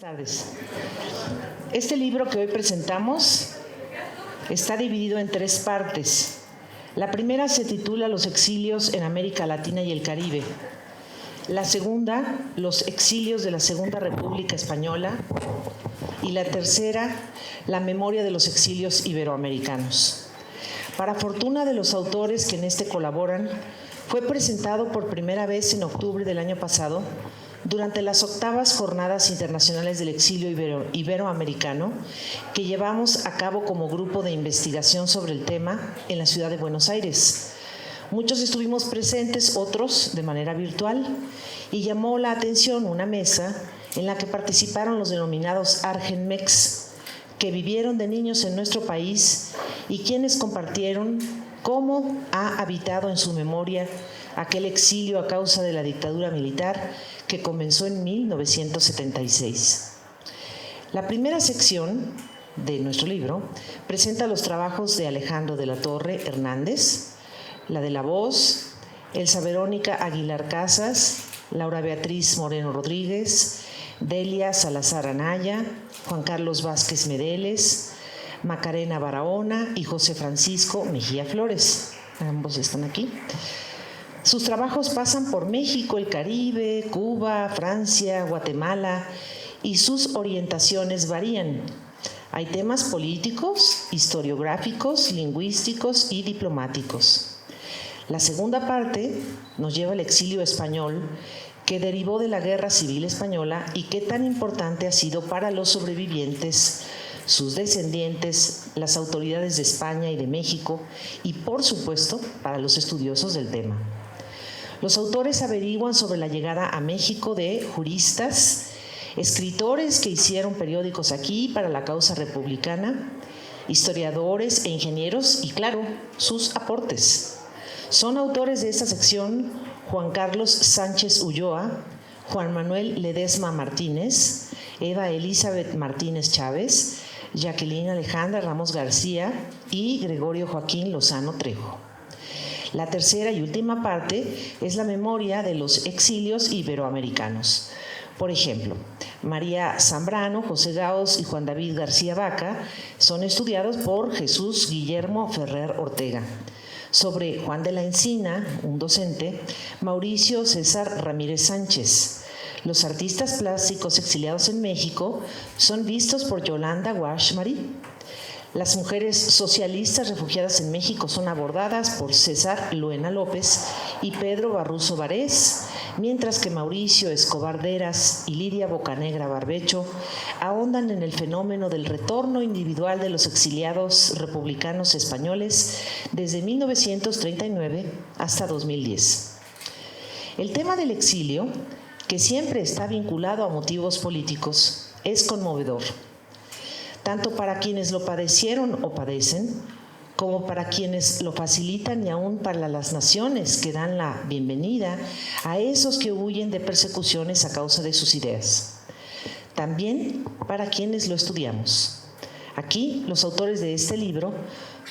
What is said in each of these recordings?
tardes. Este libro que hoy presentamos está dividido en tres partes. La primera se titula Los exilios en América Latina y el Caribe. La segunda, Los exilios de la Segunda República Española. Y la tercera, La memoria de los exilios iberoamericanos. Para fortuna de los autores que en este colaboran, fue presentado por primera vez en octubre del año pasado durante las 8ª Jornadas Internacionales del Exilio Iberoamericano que llevamos a cabo como grupo de investigación sobre el tema en la ciudad de Buenos Aires. Muchos estuvimos presentes, otros de manera virtual, y llamó la atención una mesa en la que participaron los denominados Argenmex, que vivieron de niños en nuestro país y quienes compartieron cómo ha habitado en su memoria aquel exilio a causa de la dictadura militar que comenzó en 1976. La primera sección de nuestro libro presenta los trabajos de Alejandro de la Torre Hernández, la de la voz, Elsa Verónica Aguilar Casas, Laura Beatriz Moreno Rodríguez, Delia Salazar Anaya, Juan Carlos Vázquez Medeles, Macarena Barahona y José Francisco Mejía Flores. Ambos están aquí. Sus trabajos pasan por México, el Caribe, Cuba, Francia, Guatemala, y sus orientaciones varían. Hay temas políticos, historiográficos, lingüísticos y diplomáticos. La segunda parte nos lleva al exilio español, que derivó de la Guerra Civil Española y que tan importante ha sido para los sobrevivientes, sus descendientes, las autoridades de España y de México y, por supuesto, para los estudiosos del tema. Los autores averiguan sobre la llegada a México de juristas, escritores que hicieron periódicos aquí para la causa republicana, historiadores e ingenieros y, claro, sus aportes. Son autores de esta sección Juan Carlos Sánchez Ulloa, Juan Manuel Ledesma Martínez, Eva Elizabeth Martínez Chávez, Jacqueline Alejandra Ramos García y Gregorio Joaquín Lozano Trejo. La tercera y última parte es la memoria de los exilios iberoamericanos. Por ejemplo, María Zambrano, José Gaos y Juan David García Vaca son estudiados por Jesús Guillermo Ferrer Ortega. Sobre Juan de la Encina, un docente, Mauricio César Ramírez Sánchez. Los artistas plásticos exiliados en México son vistos por Yolanda Wash Marie. Las mujeres socialistas refugiadas en México son abordadas por César Luena López y Pedro Barruso Varés, mientras que Mauricio Escobar Deras y Lidia Bocanegra Barbecho ahondan en el fenómeno del retorno individual de los exiliados republicanos españoles desde 1939 hasta 2010. El tema del exilio, que siempre está vinculado a motivos políticos, es conmovedor, tanto para quienes lo padecieron o padecen, como para quienes lo facilitan y aún para las naciones que dan la bienvenida a esos que huyen de persecuciones a causa de sus ideas. También para quienes lo estudiamos. Aquí los autores de este libro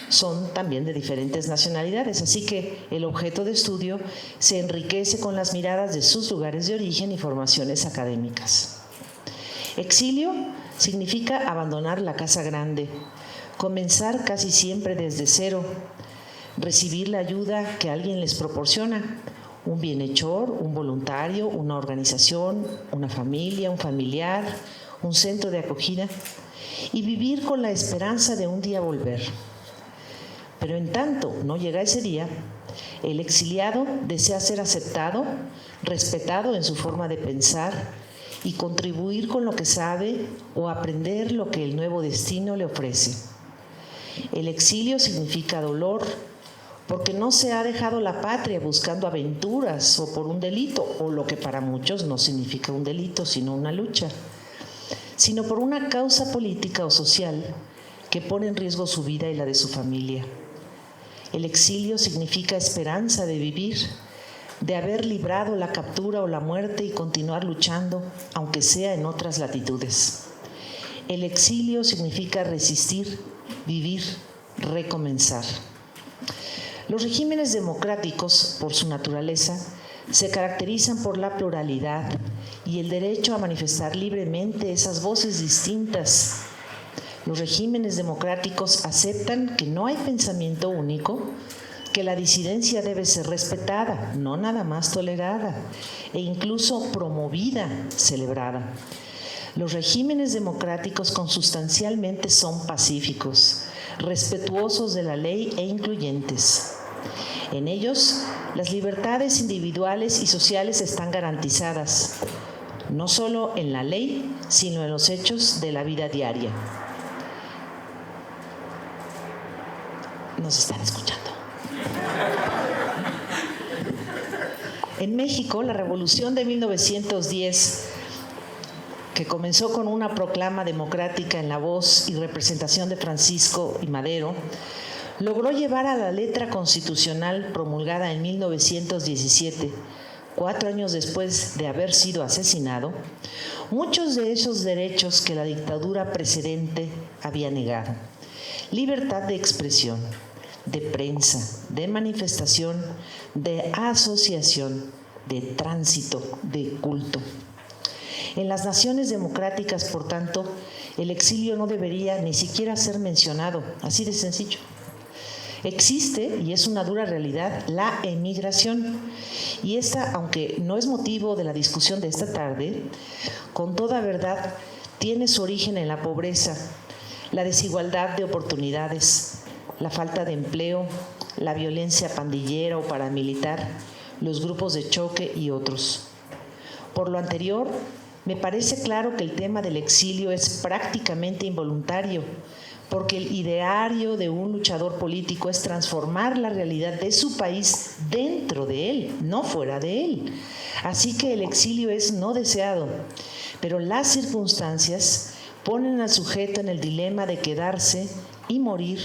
son también de diferentes nacionalidades, así que el objeto de estudio se enriquece con las miradas de sus lugares de origen y formaciones académicas. Exilio significa abandonar la casa grande, comenzar casi siempre desde cero, recibir la ayuda que alguien les proporciona, un bienhechor, un voluntario, una organización, una familia, un familiar, un centro de acogida, y vivir con la esperanza de un día volver. Pero en tanto no llega ese día, el exiliado desea ser aceptado, respetado en su forma de pensar y contribuir con lo que sabe o aprender lo que el nuevo destino le ofrece. El exilio significa dolor, porque no se ha dejado la patria buscando aventuras o por un delito, o lo que para muchos no significa un delito, sino una lucha, sino por una causa política o social que pone en riesgo su vida y la de su familia. El exilio significa esperanza de vivir, de haber librado la captura o la muerte y continuar luchando, aunque sea en otras latitudes. El exilio significa resistir, vivir, recomenzar. Los regímenes democráticos, por su naturaleza, se caracterizan por la pluralidad y el derecho a manifestar libremente esas voces distintas. Los regímenes democráticos aceptan que no hay pensamiento único, que la disidencia debe ser respetada, no nada más tolerada, e incluso promovida, celebrada. Los regímenes democráticos consustancialmente son pacíficos, respetuosos de la ley e incluyentes. En ellos, las libertades individuales y sociales están garantizadas, no solo en la ley, sino en los hechos de la vida diaria. Nos están escuchando. En México, la Revolución de 1910, que comenzó con una proclama democrática en la voz y representación de Francisco I. Madero, logró llevar a la letra constitucional promulgada en 1917, 4 años después de haber sido asesinado, muchos de esos derechos que la dictadura precedente había negado. Libertad de expresión, de prensa, de manifestación, de asociación, de tránsito, de culto. En las naciones democráticas, por tanto, el exilio no debería ni siquiera ser mencionado, así de sencillo. Existe, y es una dura realidad, la emigración. Y esta, aunque no es motivo de la discusión de esta tarde, con toda verdad tiene su origen en la pobreza, la desigualdad de oportunidades, la falta de empleo, la violencia pandillera o paramilitar, los grupos de choque y otros. Por lo anterior, me parece claro que el tema del exilio es prácticamente involuntario, porque el ideario de un luchador político es transformar la realidad de su país dentro de él, no fuera de él. Así que el exilio es no deseado, pero las circunstancias ponen al sujeto en el dilema de quedarse y morir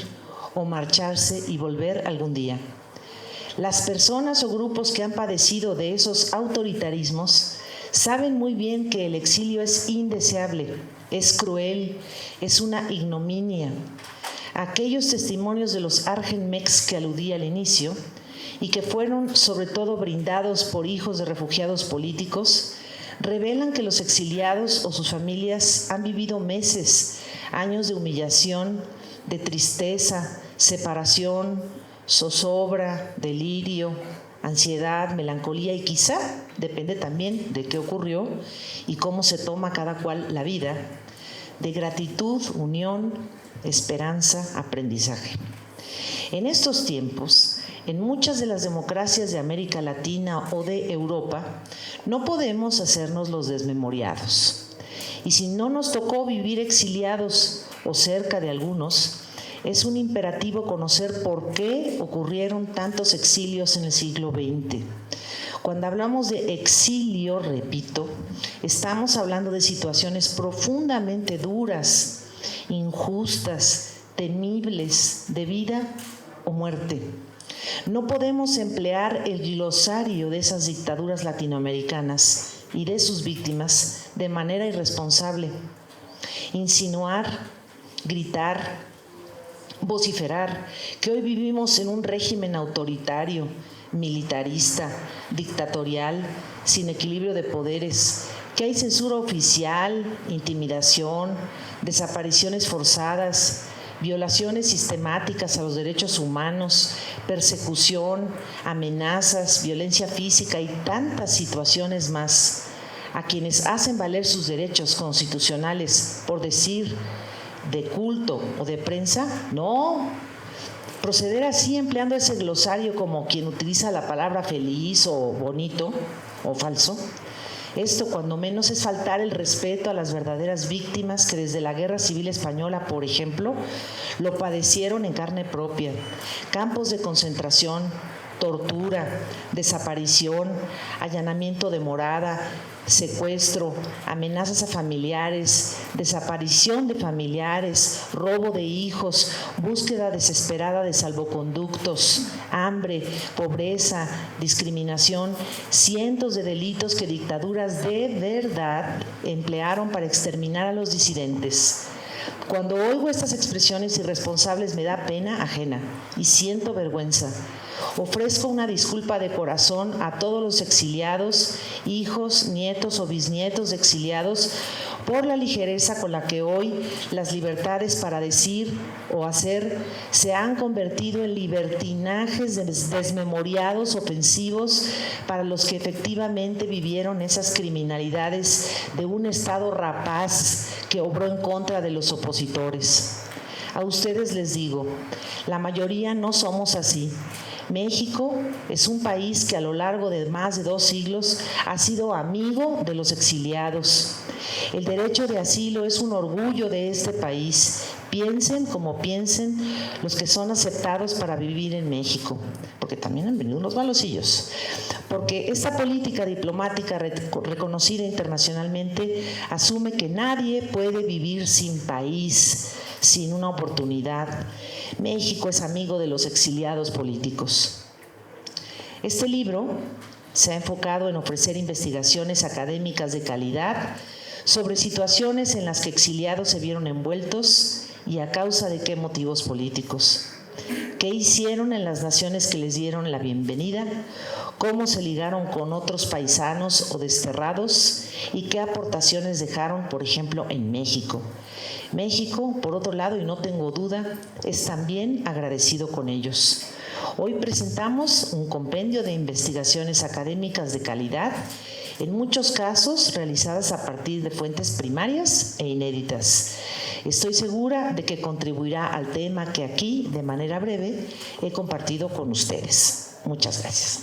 o marcharse y volver algún día. Las personas o grupos que han padecido de esos autoritarismos saben muy bien que el exilio es indeseable, es cruel, es una ignominia. Aquellos testimonios de los Argenmex que aludí al inicio y que fueron sobre todo brindados por hijos de refugiados políticos, revelan que los exiliados o sus familias han vivido meses, años de humillación, de tristeza, separación, zozobra, delirio, ansiedad, melancolía y quizá, depende también de qué ocurrió y cómo se toma cada cual la vida, de gratitud, unión, esperanza, aprendizaje. En estos tiempos, en muchas de las democracias de América Latina o de Europa, no podemos hacernos los desmemoriados. Y si no nos tocó vivir exiliados o cerca de algunos, es un imperativo conocer por qué ocurrieron tantos exilios en el siglo XX. Cuando hablamos de exilio, repito, estamos hablando de situaciones profundamente duras, injustas, temibles, de vida o muerte. No podemos emplear el glosario de esas dictaduras latinoamericanas y de sus víctimas de manera irresponsable. Insinuar, gritar, vociferar que hoy vivimos en un régimen autoritario, militarista, dictatorial, sin equilibrio de poderes, que hay censura oficial, intimidación, desapariciones forzadas, violaciones sistemáticas a los derechos humanos, persecución, amenazas, violencia física y tantas situaciones más, a quienes hacen valer sus derechos constitucionales por decir de culto o de prensa, no. Proceder así empleando ese glosario como quien utiliza la palabra feliz o bonito o falso, esto cuando menos es faltar el respeto a las verdaderas víctimas que desde la Guerra Civil Española, por ejemplo, lo padecieron en carne propia. Campos de concentración, tortura, desaparición, allanamiento de morada, secuestro, amenazas a familiares, desaparición de familiares, robo de hijos, búsqueda desesperada de salvoconductos, hambre, pobreza, discriminación, cientos de delitos que dictaduras de verdad emplearon para exterminar a los disidentes. Cuando oigo estas expresiones irresponsables me da pena ajena y siento vergüenza. Ofrezco una disculpa de corazón a todos los exiliados, hijos, nietos o bisnietos de exiliados, por la ligereza con la que hoy las libertades para decir o hacer se han convertido en libertinajes desmemoriados, ofensivos para los que efectivamente vivieron esas criminalidades de un Estado rapaz que obró en contra de los opositores. A ustedes les digo, la mayoría no somos así. México es un país que a lo largo de más de 2 siglos ha sido amigo de los exiliados. El derecho de asilo es un orgullo de este país. Piensen como piensen los que son aceptados para vivir en México, porque también han venido unos malosillos. Porque esta política diplomática reconocida internacionalmente asume que nadie puede vivir sin país, sin una oportunidad. México es amigo de los exiliados políticos. Este libro se ha enfocado en ofrecer investigaciones académicas de calidad sobre situaciones en las que exiliados se vieron envueltos y a causa de qué motivos políticos. ¿Qué hicieron en las naciones que les dieron la bienvenida? ¿Cómo se ligaron con otros paisanos o desterrados? ¿Y qué aportaciones dejaron, por ejemplo, en México? México, por otro lado, y no tengo duda, es también agradecido con ellos. Hoy presentamos un compendio de investigaciones académicas de calidad, en muchos casos realizadas a partir de fuentes primarias e inéditas. Estoy segura de que contribuirá al tema que aquí, de manera breve, he compartido con ustedes. Muchas gracias.